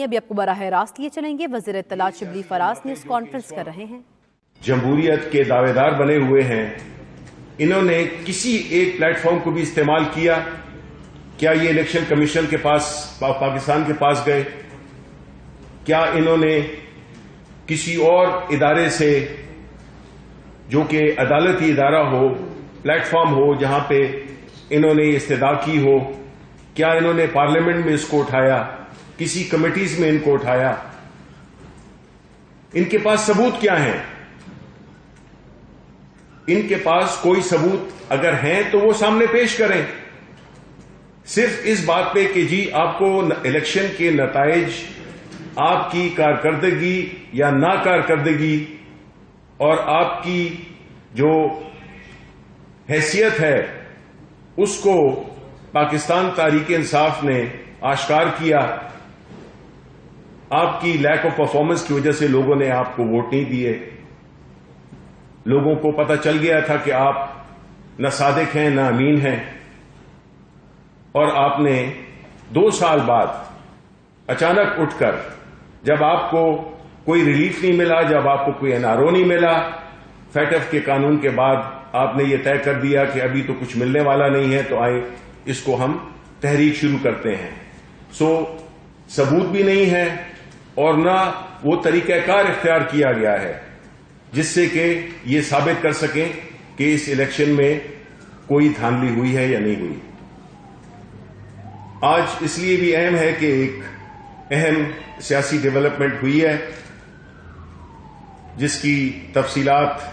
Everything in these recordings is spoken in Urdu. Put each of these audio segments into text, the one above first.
ابھی آپ کو براہ راست لیے چلیں گے۔ وزیر اطلاعات شبلی فراز نیوز کانفرنس کر رہے ہیں۔ جمہوریت کے دعوے دار بنے ہوئے ہیں، انہوں نے کسی ایک پلیٹ فارم کو بھی استعمال کیا؟ کیا یہ الیکشن کمیشن کے پاس پاکستان کے پاس گئے؟ کیا انہوں نے کسی اور ادارے سے جو کہ عدالتی ادارہ ہو، پلیٹ فارم ہو، جہاں پہ انہوں نے استدعا کی ہو، کیا انہوں نے پارلیمنٹ میں اس کو اٹھایا، کسی کمیٹیز میں ان کو اٹھایا؟ ان کے پاس ثبوت کیا ہیں؟ ان کے پاس کوئی ثبوت اگر ہیں تو وہ سامنے پیش کریں۔ صرف اس بات پہ کہ جی آپ کو الیکشن کے نتائج، آپ کی کارکردگی یا ناکارکردگی اور آپ کی جو حیثیت ہے اس کو پاکستان تحریک انصاف نے آشکار کیا۔ آپ کی لیک آف پرفارمنس کی وجہ سے لوگوں نے آپ کو ووٹ نہیں دیے۔ لوگوں کو پتہ چل گیا تھا کہ آپ نہ صادق ہیں نہ امین ہیں، اور آپ نے 2 سال بعد اچانک اٹھ کر، جب آپ کو کوئی ریلیف نہیں ملا، جب آپ کو کوئی NRO نہیں ملا، FATF کے قانون کے بعد آپ نے یہ طے کر دیا کہ ابھی تو کچھ ملنے والا نہیں ہے، تو آئے اس کو ہم تحریک شروع کرتے ہیں۔ ثبوت بھی نہیں ہے اور نہ وہ طریقہ کار اختیار کیا گیا ہے جس سے کہ یہ ثابت کر سکیں کہ اس الیکشن میں کوئی دھاندلی ہوئی ہے یا نہیں ہوئی۔ آج اس لیے بھی اہم ہے کہ ایک اہم سیاسی ڈیولپمنٹ ہوئی ہے جس کی تفصیلات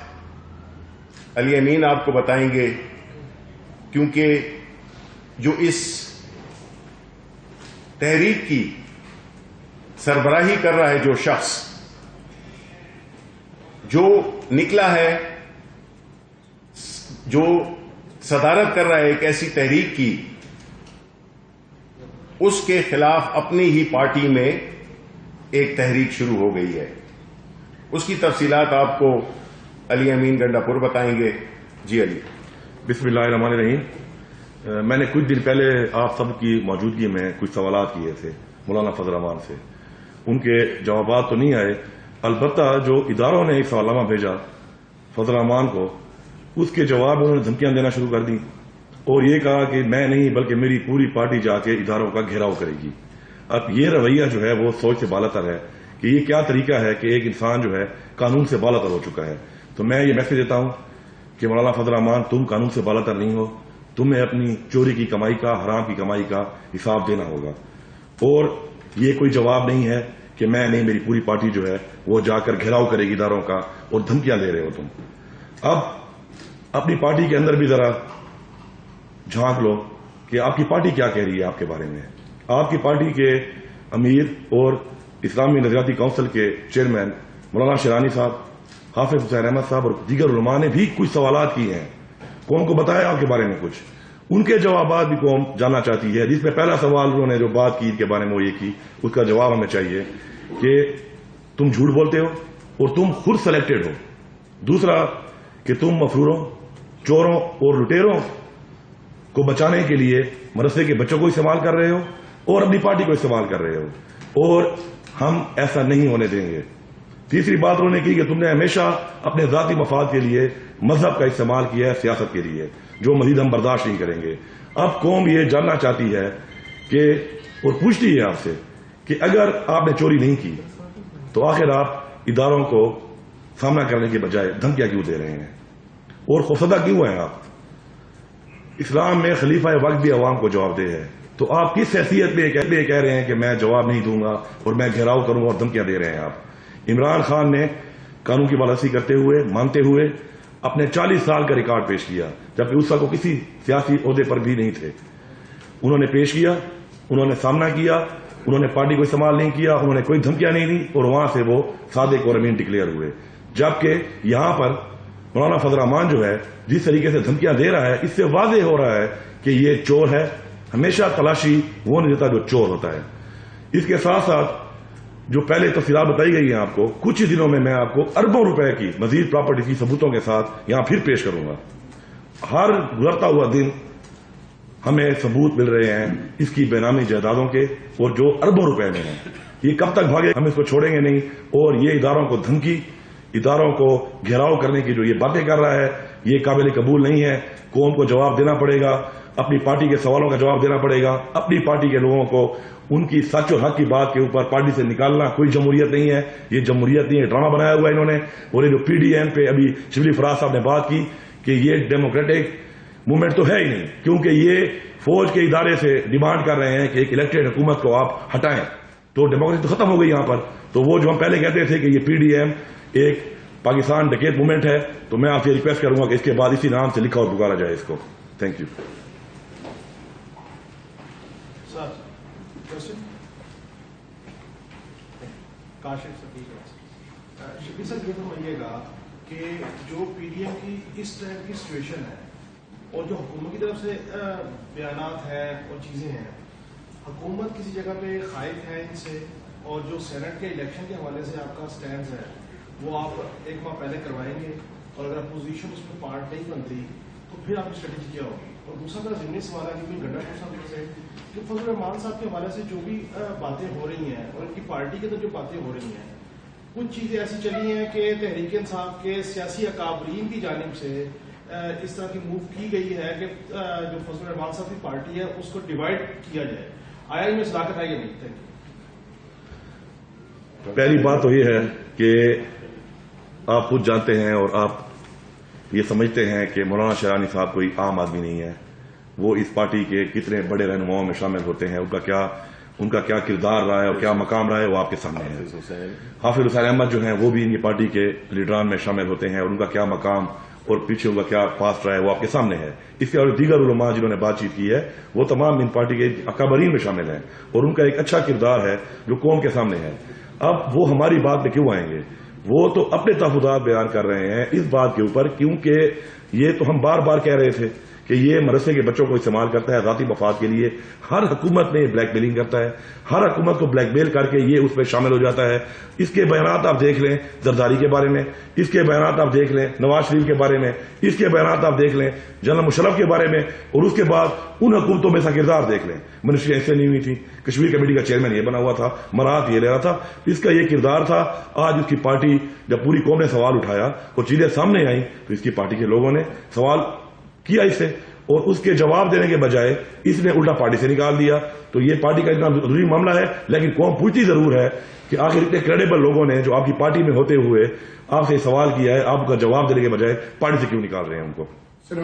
علی امین آپ کو بتائیں گے، کیونکہ جو اس تحریک کی سربراہی کر رہا ہے جو شخص، جو نکلا ہے، جو صدارت کر رہا ہے ایک ایسی تحریک کی، اس کے خلاف اپنی ہی پارٹی میں ایک تحریک شروع ہو گئی ہے۔ اس کی تفصیلات آپ کو علی امین گنڈا پور بتائیں گے۔ جی علی۔ بسم اللہ الرحمن الرحیم۔ میں نے کچھ دن پہلے آپ سب کی موجودگی میں کچھ سوالات کیے تھے مولانا فضل الرحمان سے، ان کے جوابات تو نہیں آئے، البتہ جو اداروں نے ایک سوالنامہ بھیجا فضل الرحمان کو، اس کے جواب انہوں نے دھمکیاں دینا شروع کر دی اور یہ کہا کہ میں نہیں بلکہ میری پوری پارٹی جا کے اداروں کا گھیراؤ کرے گی۔ اب یہ رویہ جو ہے وہ سوچ سے بالاتر ہے کہ یہ کیا طریقہ ہے کہ ایک انسان جو ہے قانون سے بالاتر ہو چکا ہے۔ تو میں یہ میسج دیتا ہوں کہ مولانا فضل الرحمان، تم قانون سے بالاتر نہیں ہو، تمہیں اپنی چوری کی کمائی کا، حرام کی کمائی کا حساب دینا ہوگا، اور یہ کوئی جواب نہیں ہے کہ میں نہیں، میری پوری پارٹی جو ہے وہ جا کر گھیراؤ کرے گی اداروں کا، اور دھمکیاں دے رہے ہو تم۔ اب اپنی پارٹی کے اندر بھی ذرا جھانک لو کہ آپ کی پارٹی کیا کہہ رہی ہے آپ کے بارے میں۔ آپ کی پارٹی کے امیر اور اسلامی نظریاتی کونسل کے چیئرمین مولانا شیرانی صاحب، حافظ حسین احمد صاحب اور دیگر علماء نے بھی کچھ سوالات کیے ہیں، قوم کو بتایا آپ کے بارے میں کچھ، ان کے جوابات بھی قوم جاننا چاہتی ہے۔ جس میں پہلا سوال انہوں نے جو بات کی کے بارے میں وہ یہ کی، اس کا جواب ہمیں چاہیے کہ تم جھوٹ بولتے ہو اور تم خود سلیکٹڈ ہو۔ دوسرا کہ تم مفروروں، چوروں اور لٹیروں کو بچانے کے لیے مدرسے کے بچوں کو استعمال کر رہے ہو اور اپنی پارٹی کو استعمال کر رہے ہو، اور ہم ایسا نہیں ہونے دیں گے۔ تیسری بات انہوں نے کی کہ تم نے ہمیشہ اپنے ذاتی مفاد کے لیے مذہب کا استعمال کیا ہے سیاست کے لیے، جو مزید ہم برداشت نہیں کریں گے۔ اب قوم یہ جاننا چاہتی ہے کہ، اور پوچھتی ہے آپ سے کہ اگر آپ نے چوری نہیں کی تو آخر آپ اداروں کو سامنا کرنے کے بجائے دھمکیاں کیوں دے رہے ہیں اور خوفزدہ کیوں ہیں آپ؟ اسلام میں خلیفہ وقت بھی عوام کو جواب دہ ہے، تو آپ کس حیثیت میں کہہ رہے ہیں کہ میں جواب نہیں دوں گا اور میں گھیراؤ کروں گا اور دھمکیاں دے رہے ہیں آپ؟ عمران خان نے قانون کی بالادستی کرتے ہوئے، مانتے ہوئے اپنے 40 سال کا ریکارڈ پیش کیا، جبکہ اس وقت وہ کسی سیاسی عہدے پر بھی نہیں تھے۔ انہوں نے پیش کیا، انہوں نے سامنا کیا، انہوں نے پارٹی کو استعمال نہیں کیا، انہوں نے کوئی دھمکیاں نہیں دی، اور وہاں سے وہ صادق اور امین ڈکلیئر ہوئے۔ جبکہ یہاں پر مولانا فضل الرحمان جو ہے جس طریقے سے دھمکیاں دے رہا ہے، اس سے واضح ہو رہا ہے کہ یہ چور ہے۔ ہمیشہ تلاشی وہ نہیں دیتا جو چور ہوتا ہے۔ اس کے ساتھ ساتھ جو پہلے تفصیلات بتائی گئی ہیں آپ کو، کچھ ہی دنوں میں آپ کو اربوں روپے کی مزید پراپرٹی کی ثبوتوں کے ساتھ یہاں پھر پیش کروں گا۔ ہر گزرتا ہوا دن ہمیں ثبوت مل رہے ہیں اس کی بے نامی جائیدادوں کے، اور جو اربوں روپے میں ہیں۔ یہ کب تک بھاگے؟ ہم اس کو چھوڑیں گے نہیں. اور یہ اداروں کو دھمکی، اداروں کو گھیراؤ کرنے کی جو یہ باتیں کر رہا ہے یہ قابل قبول نہیں ہے. قوم کو جواب دینا پڑے گا، اپنی پارٹی کے سوالوں کا جواب دینا پڑے گا. اپنی پارٹی کے لوگوں کو ان کی سچ و حق کی بات کے اوپر پارٹی سے نکالنا کوئی جمہوریت نہیں ہے. یہ جمہوریت نہیں ہے، ڈرامہ بنایا ہوا ہے انہوں نے. اور یہ جو پی ڈی ایم پہ ابھی شبلی فراز صاحب نے بات کی کہ یہ ڈیموکریٹک موومنٹ تو ہے ہی نہیں، کیونکہ یہ فوج کے ادارے سے ڈیمانڈ کر رہے ہیں کہ ایک الیکٹڈ حکومت کو آپ ہٹائیں. تو ڈیموکریسی تو ختم ہو گئی یہاں پر. تو وہ جو ہم پہلے کہتے تھے کہ یہ پی ڈی ایم ایک پاکستان ڈکیت موومنٹ ہے، تو میں آپ سے ریکویسٹ کروں گا کہ اس کے بعد اسی نام سے لکھا اور پکارا جائے اس کو. Thank you. شبیر صاحب یہ فرمائیے گا کہ جو پی ڈی ایم کی اس ٹائم کی سچویشن ہے اور جو حکومت کی طرف سے بیانات ہیں اور چیزیں ہیں، حکومت کسی جگہ پہ خائف ہے ان سے، اور جو سینٹ کے الیکشن کے حوالے سے آپ کا سٹینڈ ہے وہ آپ ایک ماہ پہلے کروائیں گے، اور اگر اپوزیشن اس میں پارٹ نہیں بنتی تو پھر آپ کی اسٹریٹجی کیا ہوگی؟ اور دوسرا میرا ضمنی سوال ہے کہ گنڈا صاحب سے کہ فضل الرحمان صاحب کے حوالے سے جو بھی باتیں ہو رہی ہیں اور ان کی پارٹی کے اندر جو باتیں ہو رہی ہیں، کچھ چیزیں ایسی چلی ہیں کہ تحریک انصاف کے سیاسی اکابرین کی جانب سے اس طرح کی موو کی گئی ہے کہ جو فضل الرحمان صاحب کی پارٹی ہے اس کو ڈیوائڈ کیا جائے. آیا ان میں صداقت ہے یا نہیں؟ Thank you. پہلی بات تو یہ ہے کہ آپ خود جانتے ہیں اور آپ یہ سمجھتے ہیں کہ مولانا شرانی صاحب کوئی عام آدمی نہیں ہے. وہ اس پارٹی کے کتنے بڑے رہنماؤں میں شامل ہوتے ہیں، ان کا کیا کردار رہا ہے اور کیا مقام رہا ہے وہ آپ کے سامنے ہے. حافظ حسین احمد جو ہیں وہ بھی ان کی پارٹی کے لیڈران میں شامل ہوتے ہیں، اور ان کا کیا مقام اور پیچھے ان کا کیا پاسٹ رہا ہے وہ آپ کے سامنے ہے. اس کے اور دیگر علماء جنہوں نے بات چیت کی ہے وہ تمام ان پارٹی کے اکابرین میں شامل ہیں، اور ان کا ایک اچھا کردار ہے جو قوم کے سامنے ہے. اب وہ ہماری بات میں کیوں آئیں گے؟ وہ تو اپنے تحفظات بیان کر رہے ہیں اس بات کے اوپر، کیونکہ یہ تو ہم بار بار کہہ رہے تھے کہ یہ مدرسے کے بچوں کو استعمال کرتا ہے ذاتی مفاد کے لیے. ہر حکومت میں بلیک میلنگ کرتا ہے، ہر حکومت کو بلیک میل کر کے یہ اس میں شامل ہو جاتا ہے. اس کے بیانات آپ دیکھ لیں زرداری کے بارے میں، اس کے بیانات آپ دیکھ لیں نواز شریف کے بارے میں، اس کے بیانات آپ دیکھ لیں جنرل مشرف کے بارے میں، اور اس کے بعد ان حکومتوں میں اس کا کردار دیکھ لیں. منسٹری ایسے نہیں ہوئی تھی، کشمیر کمیٹی کا چیئرمین یہ بنا ہوا تھا، مراحت یہ لے رہا تھا، اس کا یہ کردار تھا. آج اس کی پارٹی جب پوری قوم نے سوال اٹھایا اور چیزیں سامنے آئیں تو اس کی پارٹی کے لوگوں نے سوال کیا اس سے، اور اس کے جواب دینے کے بجائے اس نے الٹا پارٹی سے نکال دیا. تو یہ پارٹی کا اتنا ضروری معاملہ ہے، لیکن قوم پوچھتی ضرور ہے کہ آخر اتنے کریڈیبل لوگوں نے جو آپ کی پارٹی میں ہوتے ہوئے آپ سے سوال کیا ہے، آپ کا جواب دینے کے بجائے پارٹی سے کیوں نکال رہے ہیں ان کو؟ سر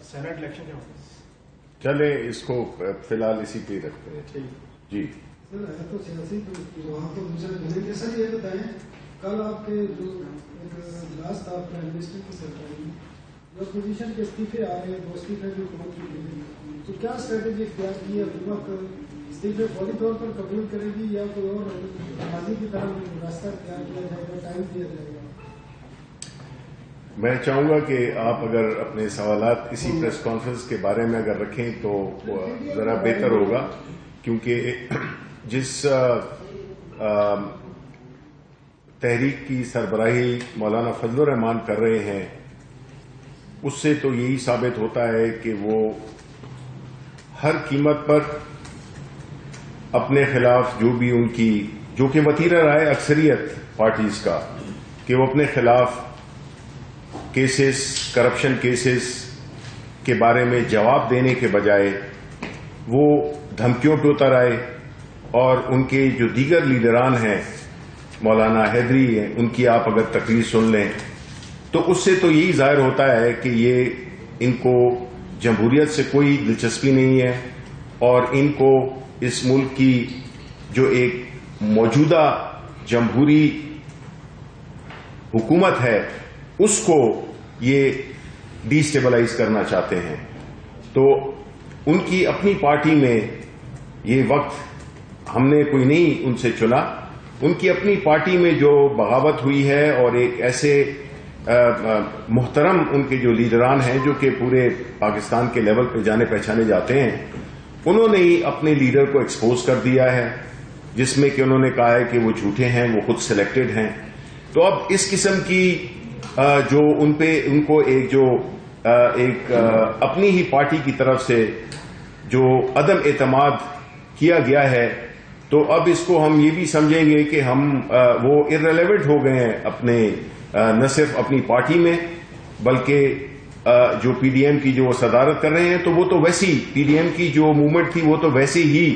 سینٹ الیکشن کے حوالے سے چلے اس کو فی الحال اسی پہ رکھتے ہیں. جی تو سیاسی وہاں تو دوسرے سر یہ بتائیں، کل آپ کے جو اجلاس تھا پرائم منسٹر کی سرکاری اپوزیشن کے استعفے آ رہے ہیں، دو استعفے بھی حکومت کی گئی، تو کیا اسٹریٹجی اختیار کی ہے؟ حکومت استعفے فوری طور پر قبول کرے گی یا کوئی اور ماضی کی طرح راستہ اختیار کیا جائے گا، ٹائم دیا جائے گا؟ میں چاہوں گا کہ آپ اگر اپنے سوالات اسی پریس کانفرنس کے بارے میں اگر رکھیں تو ذرا بہتر ہوگا، کیونکہ جس تحریک کی سربراہی مولانا فضل الرحمان کر رہے ہیں اس سے تو یہی ثابت ہوتا ہے کہ وہ ہر قیمت پر اپنے خلاف جو بھی ان کی جو کہ وتیرہ رہا ہے اکثریت پارٹیز کا کہ وہ اپنے خلاف کیسز کرپشن کیسز کے بارے میں جواب دینے کے بجائے وہ دھمکیوں پہ اتر آئے. اور ان کے جو دیگر لیڈران ہیں مولانا حیدری ہیں، ان کی آپ اگر تقریر سن لیں تو اس سے تو یہی ظاہر ہوتا ہے کہ یہ ان کو جمہوریت سے کوئی دلچسپی نہیں ہے، اور ان کو اس ملک کی جو ایک موجودہ جمہوری حکومت ہے اس کو یہ ڈی اسٹیبلائز کرنا چاہتے ہیں. تو ان کی اپنی پارٹی میں یہ وقت ہم نے کوئی نہیں ان سے چنا، ان کی اپنی پارٹی میں جو بغاوت ہوئی ہے اور ایک ایسے محترم ان کے جو لیڈران ہیں جو کہ پورے پاکستان کے لیول پہ جانے پہچانے جاتے ہیں، انہوں نے ہی اپنے لیڈر کو ایکسپوز کر دیا ہے، جس میں کہ انہوں نے کہا ہے کہ وہ جھوٹے ہیں، وہ خود سلیکٹڈ ہیں. تو اب اس قسم کی جو ان کو ایک اپنی ہی پارٹی کی طرف سے جو عدم اعتماد کیا گیا ہے، تو اب اس کو ہم یہ بھی سمجھیں گے کہ ہم وہ ارریلیونٹ ہو گئے ہیں اپنے نہ صرف اپنی پارٹی میں بلکہ جو پی ڈی ایم کی جو صدارت کر رہے ہیں تو وہ تو ویسی پی ڈی ایم کی جو موومنٹ تھی وہ تو ویسے ہی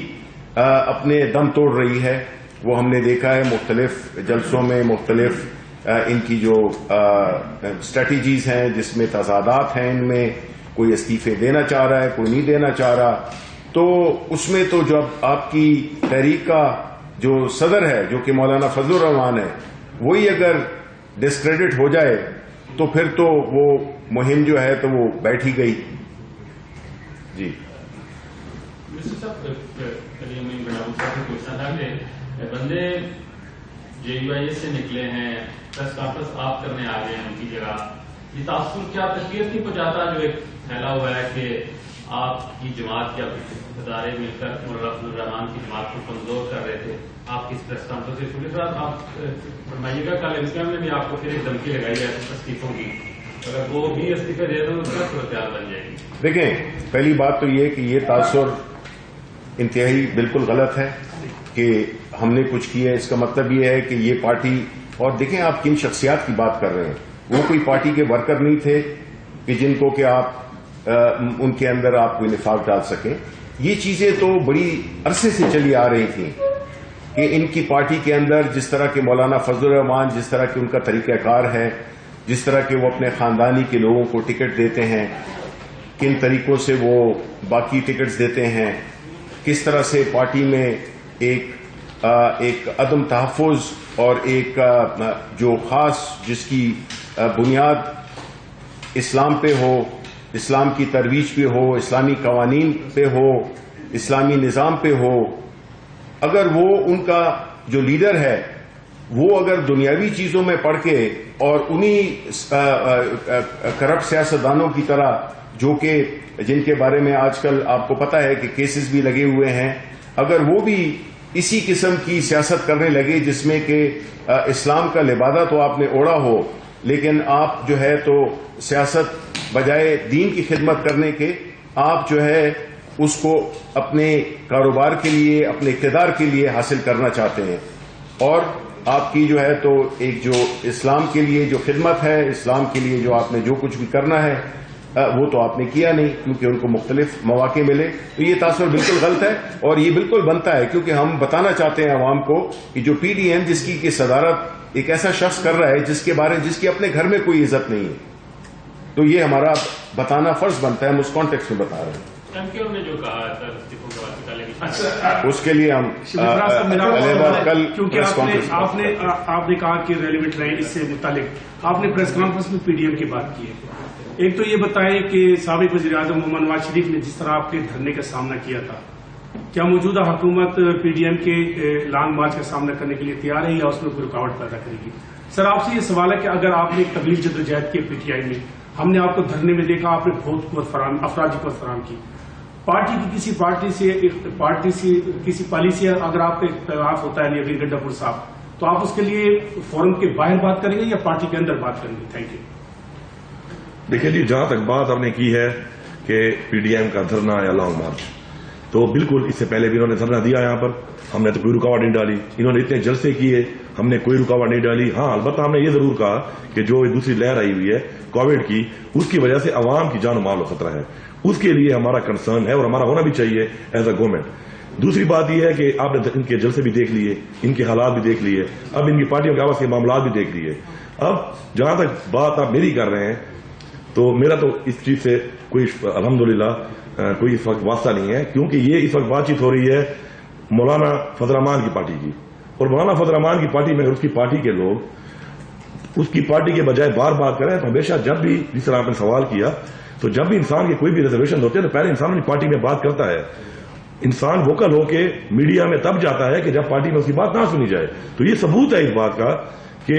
اپنے دم توڑ رہی ہے. وہ ہم نے دیکھا ہے مختلف جلسوں میں مختلف ان کی جو اسٹریٹجیز ہیں جس میں تضادات ہیں, ان میں کوئی استعفے دینا چاہ رہا ہے کوئی نہیں دینا چاہ رہا. تو اس میں تو جب آپ کی تحریک کا جو صدر ہے جو کہ مولانا فضل الرحمان ہے وہی اگر ڈسکریڈٹ ہو جائے تو پھر تو وہ مہم جو ہے تو وہ بیٹھ ہی گئی. جی بندے JUIS سے نکلے ہیں, پریس کانفرنس آپ کرنے آ گئے ہیں ان کی جگہ, یہ تاثر کیا تشخیص نہیں پہنچاتا جو ایک پھیلا ہوا ہے کہ آپ کی جماعت یا ادارے مل کر مولانا فضل الرحمان کی جماعت کو کمزور کر رہے تھے آپ کی اس پریس کانفرنس سے پولیس رات آپ فرمائیے گا کل امکان نے بھی آپ کو پھر ایک دھمکی لگائی ہے استعفوں کی, اگر وہ بھی استعفے دے تو اس کا صورتحال بن جائے گی. دیکھیں پہلی بات تو یہ کہ یہ تاثر انتہائی بالکل غلط ہے کہ ہم نے کچھ کیا. اس کا مطلب یہ ہے کہ یہ پارٹی, اور دیکھیں آپ کن شخصیات کی بات کر رہے ہیں, وہ کوئی پارٹی کے ورکر نہیں تھے کہ جن کو کہ آپ ان کے اندر آپ کوئی نفاق ڈال سکیں. یہ چیزیں تو بڑی عرصے سے چلی آ رہی تھیں کہ ان کی پارٹی کے اندر جس طرح کے مولانا فضل الرحمان, جس طرح کے ان کا طریقہ کار ہے, جس طرح کے وہ اپنے خاندانی کے لوگوں کو ٹکٹ دیتے ہیں, کن طریقوں سے وہ باقی ٹکٹس دیتے ہیں, کس طرح سے پارٹی میں ایک عدم تحفظ اور ایک جو خاص جس کی بنیاد اسلام پہ ہو, اسلام کی ترویج پہ ہو, اسلامی قوانین پہ ہو, اسلامی نظام پہ ہو, اگر وہ ان کا جو لیڈر ہے وہ اگر دنیاوی چیزوں میں پڑ کے اور انہی کرپٹ سیاستدانوں کی طرح جو کہ جن کے بارے میں آج کل آپ کو پتا ہے کہ کیسز بھی لگے ہوئے ہیں, اگر وہ بھی اسی قسم کی سیاست کرنے لگے جس میں کہ اسلام کا لبادہ تو آپ نے اوڑھا ہو لیکن آپ جو ہے تو سیاست بجائے دین کی خدمت کرنے کے آپ جو ہے اس کو اپنے کاروبار کے لیے اپنے اقتدار کے لیے حاصل کرنا چاہتے ہیں, اور آپ کی جو ہے تو ایک جو اسلام کے لیے جو خدمت ہے, اسلام کے لیے جو آپ نے جو کچھ بھی کرنا ہے وہ تو آپ نے کیا نہیں کیونکہ ان کو مختلف مواقع ملے. تو یہ تاثر بالکل غلط ہے اور یہ بالکل بنتا ہے کیونکہ ہم بتانا چاہتے ہیں عوام کو کہ جو پی ڈی ایم جس کی صدارت ایک ایسا شخص کر رہا ہے جس کی اپنے گھر میں کوئی عزت نہیں ہے, تو یہ ہمارا بتانا فرض بنتا ہے. ہم اس کانٹیکس میں بتا رہے ہیں. نے جو کہا اس کے لیے ہم کل آپ نے کہا کہ ریلیونٹ رہے اس سے متعلق آپ نے پریس کانفرنس میں پی ڈی ایم کی بات کی ہے. ایک تو یہ بتائیں کہ سابق وزیر اعظم محمد نواز شریف نے جس طرح آپ کے دھرنے کا سامنا کیا تھا, کیا موجودہ حکومت پی ڈی ایم کے لانگ مارچ کا سامنا کرنے کے لیے تیار ہے یا اس میں کوئی رکاوٹ پیدا کرے گی؟ سر آپ سے یہ سوال ہے کہ اگر آپ نے ایک تبلیغ جدوجہد کی پی ٹی آئی میں, ہم نے آپ کو دھرنے میں دیکھا, آپ نے بہت افرادی قوت فراہم کی, پارٹی کی کسی پالیسی اگر آپ کا اختلاف ہوتا ہے لیکن گڈھا پور صاحب, تو آپ اس کے لیے فورم کے باہر بات کریں گے یا پارٹی کے اندر بات کریں گے؟ Thank you. دیکھیے جی, جہاں تک بات آپ نے کی ہے کہ پی ڈی ایم کا دھرنا یا لانگ مارچ, تو بالکل اس سے پہلے بھی انہوں نے دھرنا دیا یہاں پر, ہم نے تو کوئی رکاوٹ نہیں ڈالی. انہوں نے اتنے جلسے کیے, ہم نے کوئی رکاوٹ نہیں ڈالی. ہاں البتہ ہم نے یہ ضرور کہا کہ جو دوسری لہر آئی ہوئی ہے کووڈ کی, اس کی وجہ سے عوام کی جان و مال و خطرہ ہے, اس کے لیے ہمارا کنسرن ہے اور ہمارا ہونا بھی چاہیے ایز اے گورنمنٹ. دوسری بات یہ ہے کہ آپ نے ان کے جلسے بھی دیکھ لیے, ان کے حالات بھی دیکھ لیے, اب ان کی پارٹیوں کے آواز کے معاملات بھی دیکھ لیے. اب جہاں تک بات آپ میری کر رہے ہیں تو میرا تو اس چیز سے کوئی الحمدللہ کوئی اس وقت واسطہ نہیں ہے, کیونکہ یہ اس وقت بات چیت ہو رہی ہے مولانا فضل الرحمان کی پارٹی کی, اور مولانا فضل الرحمان کی پارٹی میں اس کی پارٹی کے لوگ اس کی پارٹی کے بجائے بار بات کریں تو ہمیشہ جب بھی جس طرح آپ نے سوال کیا تو جب بھی انسان کے کوئی بھی ریزرویشن ہوتے ہیں تو پہلے انسان اپنی پارٹی میں بات کرتا ہے. انسان ووکل ہو کے میڈیا میں تب جاتا ہے کہ جب پارٹی میں اس کی بات نہ سنی جائے. تو یہ ثبوت ہے اس بات کا کہ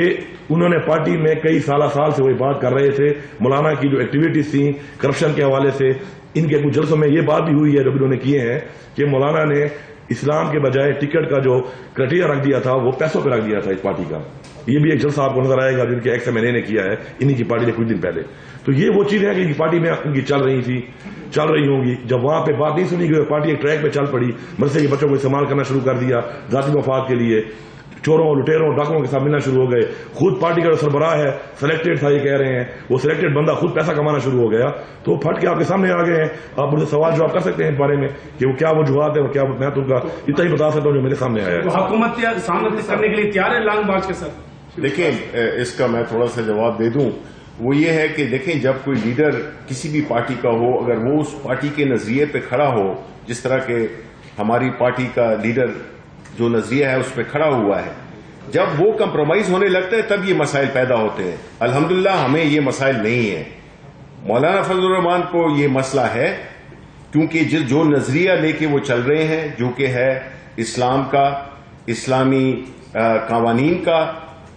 انہوں نے پارٹی میں کئی سال سے وہی بات کر رہے تھے. مولانا کی جو ایکٹیویٹیز تھیں کرپشن کے حوالے سے, ان کے کچھ جلسوں میں یہ بات بھی ہوئی ہے جو انہوں نے کیے ہیں کہ مولانا نے اسلام کے بجائے ٹکٹ کا جو کرائٹیریا رکھ دیا تھا وہ پیسوں پہ رکھ دیا تھا اس پارٹی کا. یہ بھی ایک جلسہ آپ کو نظر آئے گا جن کے ایکس ایم این اے نے کیا ہے انہی کی پارٹی نے کچھ دن پہلے. تو یہ وہ چیز ہے کہ پارٹی میں ان کی چل رہی ہوں گی. جب وہاں پہ بات نہیں سنی گئی، پارٹی ایک ٹریک پہ چل پڑی، مدرسے کے بچوں کو استعمال کرنا شروع کر دیا ذاتی مفاد کے لیے، چوروں لٹیروں ڈاکوؤں کے ساتھ ملنا شروع ہو گئے. خود پارٹی کا جو سربراہ ہے سلیکٹڈ تھا، یہ کہہ رہے ہیں وہ سلیکٹڈ بندہ خود پیسہ کمانا شروع ہو گیا. تو وہ پھٹ کے آپ کے سامنے آ گئے ہیں. آپ مجھے سوال جواب کر سکتے ہیں اس بارے میں کہ وہ کیا وجوہات ہے اور کیا. میں تو کا اتنا ہی بتا سکتا ہوں جو میرے سامنے آیا تو ہے. حکومت سامنے کرنے کے لیے تیار ہے لانگ مارچ کے ساتھ؟ دیکھیں اس کا میں تھوڑا سا جواب دے دوں. وہ یہ ہے کہ دیکھیں جب کوئی لیڈر کسی بھی پارٹی کا ہو، اگر وہ اس پارٹی کے نظریے پہ کھڑا ہو، جس طرح کہ ہماری پارٹی کا لیڈر جو نظریہ ہے اس پہ کھڑا ہوا ہے، جب وہ کمپرومائز ہونے لگتا ہے تب یہ مسائل پیدا ہوتے ہیں. الحمدللہ ہمیں یہ مسائل نہیں ہیں. مولانا فضل الرحمان کو یہ مسئلہ ہے کیونکہ جو نظریہ لے کے وہ چل رہے ہیں، جو کہ ہے اسلام کا، اسلامی قوانین کا،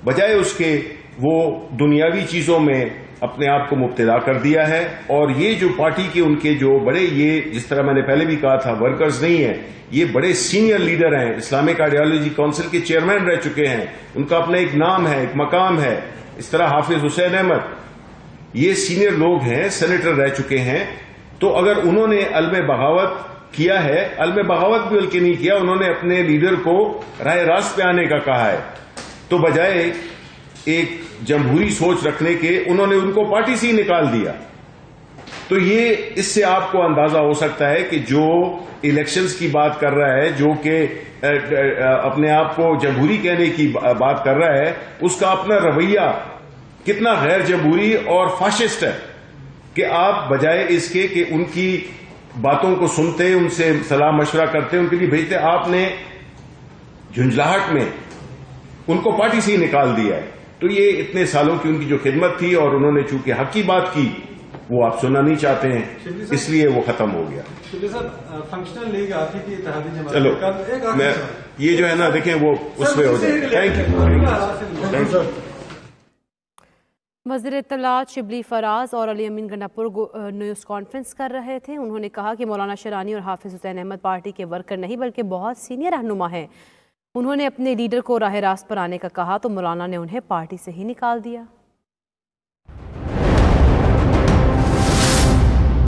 بجائے اس کے وہ دنیاوی چیزوں میں اپنے آپ کو مبتلا کر دیا ہے. اور یہ جو پارٹی کے ان کے جو بڑے، یہ جس طرح میں نے پہلے بھی کہا تھا ورکرز نہیں ہیں، یہ بڑے سینئر لیڈر ہیں، اسلامک آئیڈیالوجی کونسل کے چیئرمین رہ چکے ہیں، ان کا اپنا ایک نام ہے، ایک مقام ہے. اس طرح حافظ حسین احمد یہ سینئر لوگ ہیں، سینیٹر رہ چکے ہیں. تو اگر انہوں نے علم بغاوت کیا ہے، علم بغاوت بھی بلکہ نہیں کیا، انہوں نے اپنے لیڈر کو راہ راست پہ آنے کا کہا ہے، تو بجائے ایک جمہوری سوچ رکھنے کے انہوں نے ان کو پارٹی سے ہی نکال دیا. تو یہ اس سے آپ کو اندازہ ہو سکتا ہے کہ جو الیکشنز کی بات کر رہا ہے، جو کہ اپنے آپ کو جمہوری کہنے کی بات کر رہا ہے، اس کا اپنا رویہ کتنا غیر جمہوری اور فاشسٹ ہے کہ آپ بجائے اس کے کہ ان کی باتوں کو سنتے، ان سے صلاح مشورہ کرتے، ان کے لیے بھیجتے، آپ نے جھنجھلاہٹ میں ان کو پارٹی سے ہی نکال دیا ہے. تو یہ اتنے سالوں کی ان کی جو خدمت تھی اور انہوں نے چونکہ حق کی بات کی وہ آپ سننا نہیں چاہتے ہیں، اس لیے وہ ختم ہو گیا. فنکشنل لیگ آتی تھی اتحادی جماعت. چلو میں یہ جو ہے نا دیکھیں وہ اس پہ ہو جائے. Thank you. وزیر اطلاعات شبلی فراز اور علی امین گنڈاپور نیوز کانفرنس کر رہے تھے. انہوں نے کہا کہ مولانا شرانی اور حافظ حسین احمد پارٹی کے ورکر نہیں بلکہ بہت سینئر رہنما ہیں. انہوں نے اپنے لیڈر کو راہ راست پر آنے کا کہا تو مولانا نے انہیں پارٹی سے ہی نکال دیا.